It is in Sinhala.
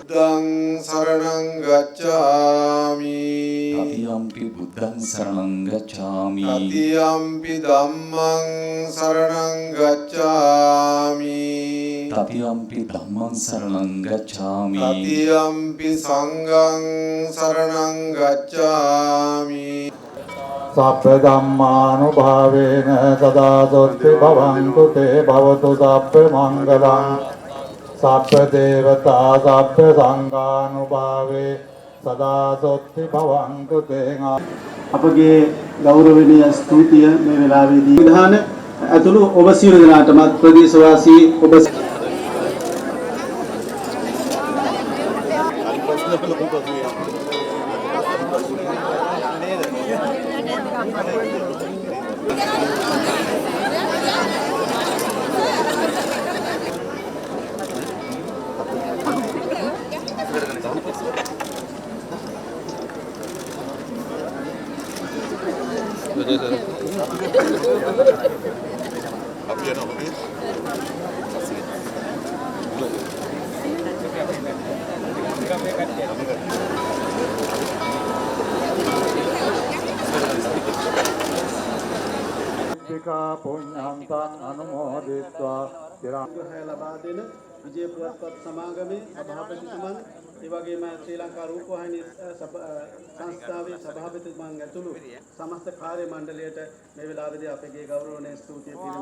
බුද්ධං සරණං ගච්ඡාමි. තතියම්පි බුද්ධං සරණං ගච්ඡාමි. තතියම්පි ධම්මං සරණං ගච්ඡාමි. තතියම්පි ධම්මං සරණං ගච්ඡාමි. තතියම්පි සංඝං සරණං ගච්ඡාමි. සබ්බ ධම්මානුභාවේන සදා සොත්ති භවන්තු තේ භවතු සබ්බ මංගලං සබ්බ දේවතා සබ්බ සංඝානුභාවේ සදා සොත්ති භවන්තු තේ. අපගේ ගෞරවනීය ස්තුතිය මේ වෙලාවේදී විධාන ඇතුළු ඔබ සියලු දෙනාටම ප්‍රදේශවාසී ඔබ පුඤ්ඤන්තං අනුමෝදිත්වා ග්‍රහය ලබා දෙන විජය පුවත්පත් සමාගමේ සභාපතිතුමන් ඒ වගේම ශ්‍රී ලංකා රූපවාහිනී සංස්ථාවේ සභාපතිතුමන් ඇතුළු සමස්ත කාර්ය මණ්ඩලයට මේ වෙලාවේදී අපගේ ගෞරවනීය ස්තුතිය පිරිනමනවා.